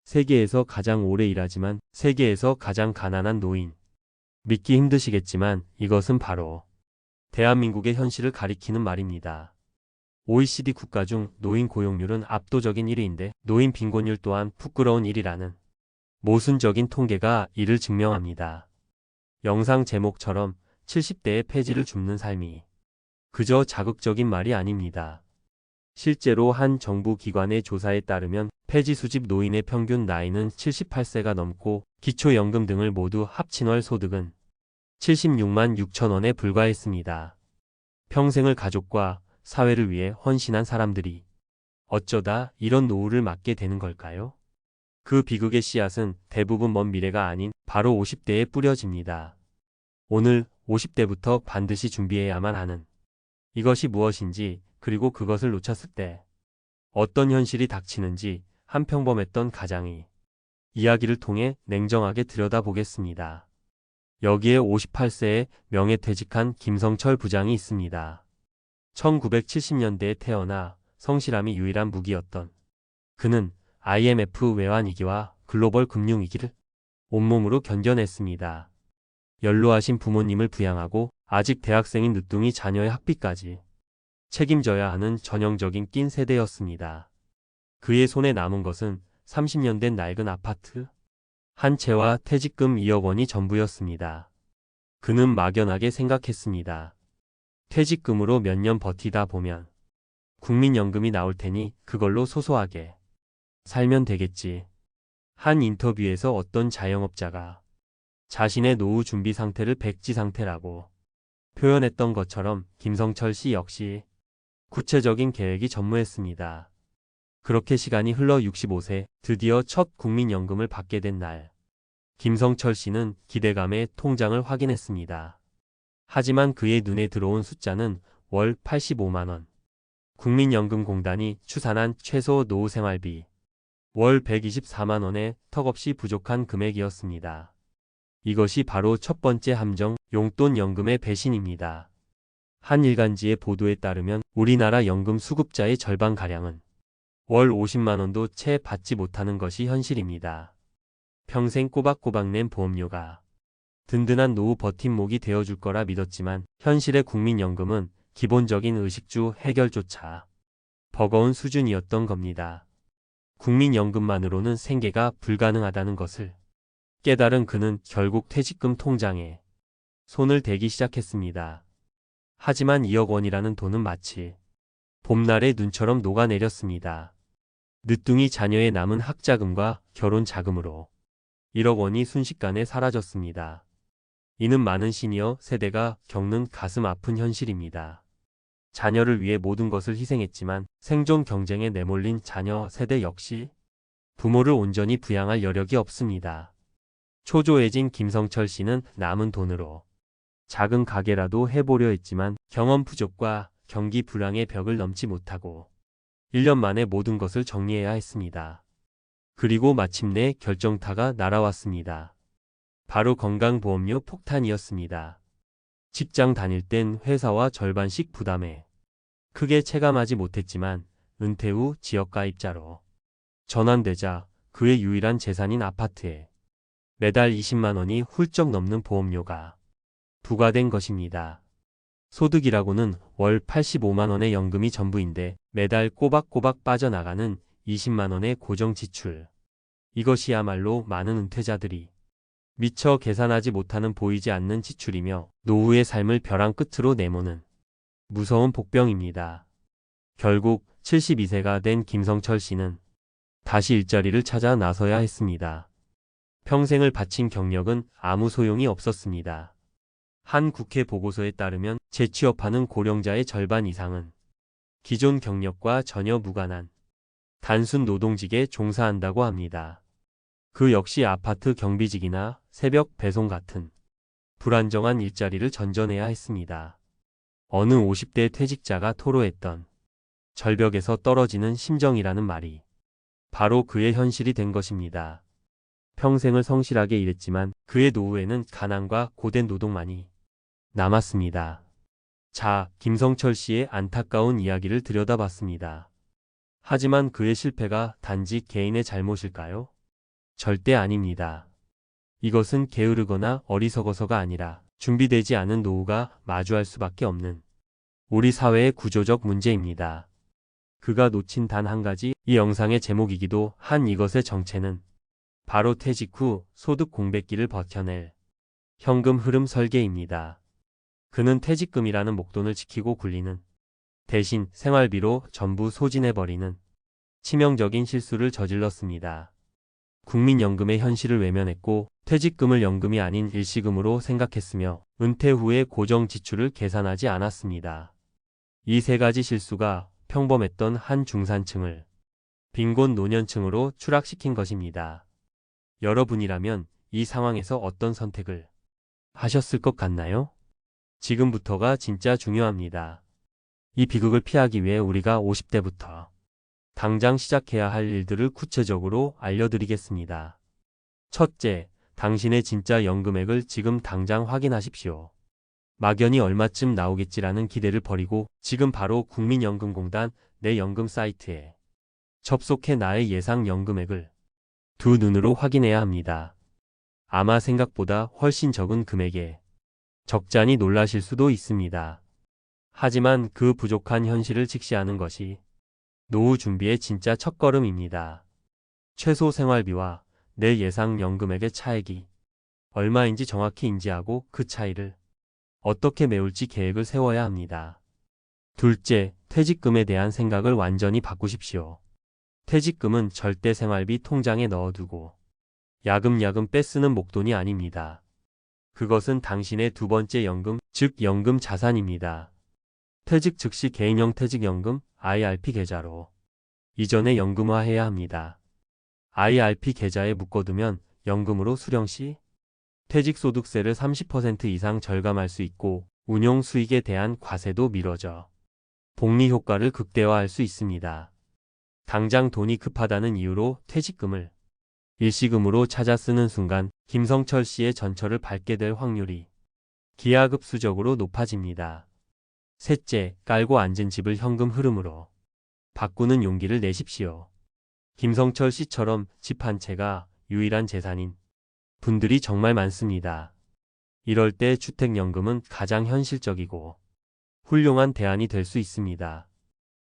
세계에서 가장 오래 일하지만 세계에서 가장 가난한 노인. 믿기 힘드시겠지만 이것은 바로 대한민국의 현실을 가리키는 말입니다. OECD 국가 중 노인 고용률은 압도적인 1위인데 노인 빈곤율 또한 부끄러운 일이라는 모순적인 통계가 이를 증명합니다. 영상 제목처럼 70대의 폐지를 줍는 삶이 그저 자극적인 말이 아닙니다. 실제로 한 정부 기관의 조사에 따르면 폐지 수집 노인의 평균 나이는 78세가 넘고 기초연금 등을 모두 합친 월 소득은 76만 6천 원에 불과했습니다. 평생을 가족과 사회를 위해 헌신한 사람들이 어쩌다 이런 노후를 맞게 되는 걸까요? 그 비극의 씨앗은 대부분 먼 미래가 아닌 바로 50대에 뿌려집니다. 오늘 50대부터 반드시 준비해야만 하는 이것이 무엇인지, 그리고 그것을 놓쳤을 때 어떤 현실이 닥치는지 한 평범했던 가장이 이야기를 통해 냉정하게 들여다보겠습니다. 여기에 58세에 명예퇴직한 김성철 부장이 있습니다. 1970년대에 태어나 성실함이 유일한 무기였던 그는 IMF 외환위기와 글로벌 금융위기를 온몸으로 견뎌냈습니다. 연로하신 부모님을 부양하고 아직 대학생인 늦둥이 자녀의 학비까지 책임져야 하는 전형적인 낀 세대였습니다. 그의 손에 남은 것은 30년 된 낡은 아파트 한 채와 퇴직금 2억 원이 전부였습니다. 그는 막연하게 생각했습니다. 퇴직금으로 몇 년 버티다 보면 국민연금이 나올 테니 그걸로 소소하게 살면 되겠지. 한 인터뷰에서 어떤 자영업자가 자신의 노후 준비 상태를 백지 상태라고 표현했던 것처럼 김성철 씨 역시 구체적인 계획이 전무했습니다. 그렇게 시간이 흘러 65세 드디어 첫 국민연금을 받게 된 날, 김성철 씨는 기대감에 통장을 확인했습니다. 하지만 그의 눈에 들어온 숫자는 월 85만 원. 국민연금공단이 추산한 최소 노후생활비 월 124만 원에 턱없이 부족한 금액이었습니다. 이것이 바로 첫 번째 함정, 용돈연금의 배신입니다. 한 일간지의 보도에 따르면 우리나라 연금 수급자의 절반가량은 월 50만 원도 채 받지 못하는 것이 현실입니다. 평생 꼬박꼬박 낸 보험료가 든든한 노후 버팀목이 되어줄 거라 믿었지만 현실의 국민연금은 기본적인 의식주 해결조차 버거운 수준이었던 겁니다. 국민연금만으로는 생계가 불가능하다는 것을 깨달은 그는 결국 퇴직금 통장에 손을 대기 시작했습니다. 하지만 2억 원이라는 돈은 마치 봄날의 눈처럼 녹아내렸습니다. 늦둥이 자녀의 남은 학자금과 결혼 자금으로 1억 원이 순식간에 사라졌습니다. 이는 많은 시니어 세대가 겪는 가슴 아픈 현실입니다. 자녀를 위해 모든 것을 희생했지만 생존 경쟁에 내몰린 자녀 세대 역시 부모를 온전히 부양할 여력이 없습니다. 초조해진 김성철 씨는 남은 돈으로 작은 가게라도 해보려 했지만 경험 부족과 경기 불황의 벽을 넘지 못하고 1년 만에 모든 것을 정리해야 했습니다. 그리고 마침내 결정타가 날아왔습니다. 바로 건강보험료 폭탄이었습니다. 직장 다닐 땐 회사와 절반씩 부담해 크게 체감하지 못했지만 은퇴 후 지역가입자로 전환되자 그의 유일한 재산인 아파트에 매달 20만 원이 훌쩍 넘는 보험료가 부과된 것입니다. 소득이라고는 월 85만 원의 연금이 전부인데 매달 꼬박꼬박 빠져나가는 20만 원의 고정 지출. 이것이야말로 많은 은퇴자들이 미처 계산하지 못하는 보이지 않는 지출이며 노후의 삶을 벼랑 끝으로 내모는 무서운 복병입니다. 결국 72세가 된 김성철 씨는 다시 일자리를 찾아 나서야 했습니다. 평생을 바친 경력은 아무 소용이 없었습니다. 한 국회 보고서에 따르면 재취업하는 고령자의 절반 이상은 기존 경력과 전혀 무관한 단순 노동직에 종사한다고 합니다. 그 역시 아파트 경비직이나 새벽 배송 같은 불안정한 일자리를 전전해야 했습니다. 어느 50대 퇴직자가 토로했던 절벽에서 떨어지는 심정이라는 말이 바로 그의 현실이 된 것입니다. 평생을 성실하게 일했지만 그의 노후에는 가난과 고된 노동만이 남았습니다. 자, 김성철 씨의 안타까운 이야기를 들여다봤습니다. 하지만 그의 실패가 단지 개인의 잘못일까요? 절대 아닙니다. 이것은 게으르거나 어리석어서가 아니라 준비되지 않은 노후가 마주할 수밖에 없는 우리 사회의 구조적 문제입니다. 그가 놓친 단 한 가지, 이 영상의 제목이기도 한 이것의 정체는 바로 퇴직 후 소득 공백기를 버텨낼 현금 흐름 설계입니다. 그는 퇴직금이라는 목돈을 지키고 굴리는 대신 생활비로 전부 소진해버리는 치명적인 실수를 저질렀습니다. 국민연금의 현실을 외면했고 퇴직금을 연금이 아닌 일시금으로 생각했으며 은퇴 후에 고정 지출을 계산하지 않았습니다. 이 세 가지 실수가 평범했던 한 중산층을 빈곤 노년층으로 추락시킨 것입니다. 여러분이라면 이 상황에서 어떤 선택을 하셨을 것 같나요? 지금부터가 진짜 중요합니다. 이 비극을 피하기 위해 우리가 50대부터 당장 시작해야 할 일들을 구체적으로 알려드리겠습니다. 첫째, 당신의 진짜 연금액을 지금 당장 확인하십시오. 막연히 얼마쯤 나오겠지라는 기대를 버리고 지금 바로 국민연금공단 내 연금 사이트에 접속해 나의 예상 연금액을 두 눈으로 확인해야 합니다. 아마 생각보다 훨씬 적은 금액에 적잖이 놀라실 수도 있습니다. 하지만 그 부족한 현실을 직시하는 것이 노후 준비의 진짜 첫걸음입니다. 최소 생활비와 내 예상 연금액의 차액이 얼마인지 정확히 인지하고 그 차이를 어떻게 메울지 계획을 세워야 합니다. 둘째, 퇴직금에 대한 생각을 완전히 바꾸십시오. 퇴직금은 절대 생활비 통장에 넣어두고 야금야금 빼쓰는 목돈이 아닙니다. 그것은 당신의 두 번째 연금, 즉 연금 자산입니다. 퇴직 즉시 개인형 퇴직연금 IRP 계좌로 이전에 연금화해야 합니다. IRP 계좌에 묶어두면 연금으로 수령 시 퇴직소득세를 30% 이상 절감할 수 있고 운용 수익에 대한 과세도 미뤄져 복리 효과를 극대화할 수 있습니다. 당장 돈이 급하다는 이유로 퇴직금을 일시금으로 찾아 쓰는 순간 김성철 씨의 전철을 밟게 될 확률이 기하급수적으로 높아집니다. 셋째, 깔고 앉은 집을 현금 흐름으로 바꾸는 용기를 내십시오. 김성철 씨처럼 집 한 채가 유일한 재산인 분들이 정말 많습니다. 이럴 때 주택연금은 가장 현실적이고 훌륭한 대안이 될 수 있습니다.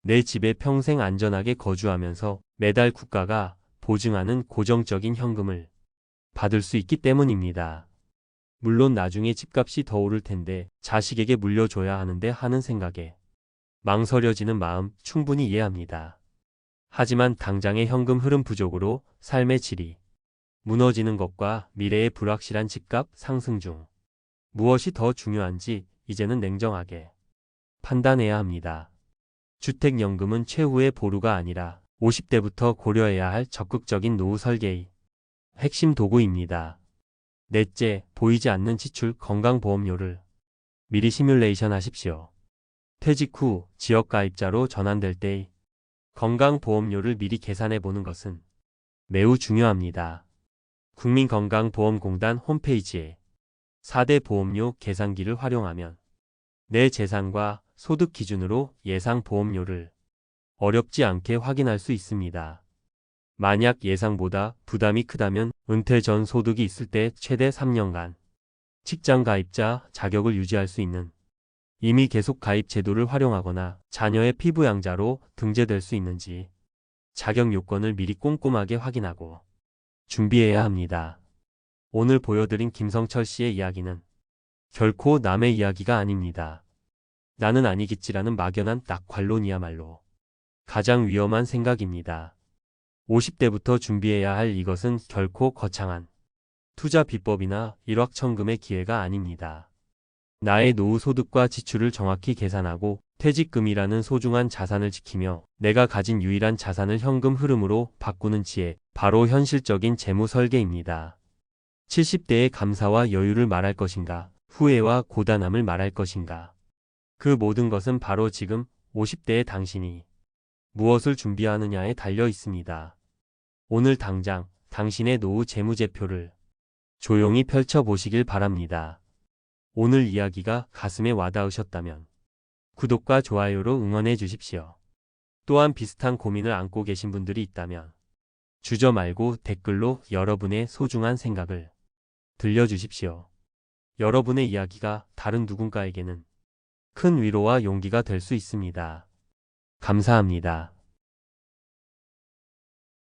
내 집에 평생 안전하게 거주하면서 매달 국가가 보증하는 고정적인 현금을 받을 수 있기 때문입니다. 물론 나중에 집값이 더 오를 텐데 자식에게 물려줘야 하는데 하는 생각에 망설여지는 마음 충분히 이해합니다. 하지만 당장의 현금 흐름 부족으로 삶의 질이 무너지는 것과 미래의 불확실한 집값 상승 중 무엇이 더 중요한지 이제는 냉정하게 판단해야 합니다. 주택연금은 최후의 보루가 아니라 50대부터 고려해야 할 적극적인 노후 설계의 핵심 도구입니다. 넷째, 보이지 않는 지출 건강보험료를 미리 시뮬레이션 하십시오. 퇴직 후 지역가입자로 전환될 때의 건강보험료를 미리 계산해 보는 것은 매우 중요합니다. 국민건강보험공단 홈페이지에 4대 보험료 계산기를 활용하면 내 재산과 소득 기준으로 예상 보험료를 어렵지 않게 확인할 수 있습니다. 만약 예상보다 부담이 크다면 은퇴 전 소득이 있을 때 최대 3년간 직장 가입자 자격을 유지할 수 있는 이미 계속 가입 제도를 활용하거나 자녀의 피부양자로 등재될 수 있는지 자격 요건을 미리 꼼꼼하게 확인하고 준비해야 합니다. 오늘 보여드린 김성철 씨의 이야기는 결코 남의 이야기가 아닙니다. 나는 아니겠지라는 막연한 낙관론이야말로 가장 위험한 생각입니다. 50대부터 준비해야 할 이것은 결코 거창한 투자 비법이나 일확천금의 기회가 아닙니다. 나의 노후 소득과 지출을 정확히 계산하고 퇴직금이라는 소중한 자산을 지키며 내가 가진 유일한 자산을 현금 흐름으로 바꾸는 지혜, 바로 현실적인 재무 설계입니다. 70대의 감사와 여유를 말할 것인가, 후회와 고단함을 말할 것인가. 그 모든 것은 바로 지금 50대의 당신이 무엇을 준비하느냐에 달려 있습니다. 오늘 당장 당신의 노후 재무제표를 조용히 펼쳐보시길 바랍니다. 오늘 이야기가 가슴에 와닿으셨다면 구독과 좋아요로 응원해 주십시오. 또한 비슷한 고민을 안고 계신 분들이 있다면 주저 말고 댓글로 여러분의 소중한 생각을 들려주십시오. 여러분의 이야기가 다른 누군가에게는 큰 위로와 용기가 될 수 있습니다. 감사합니다.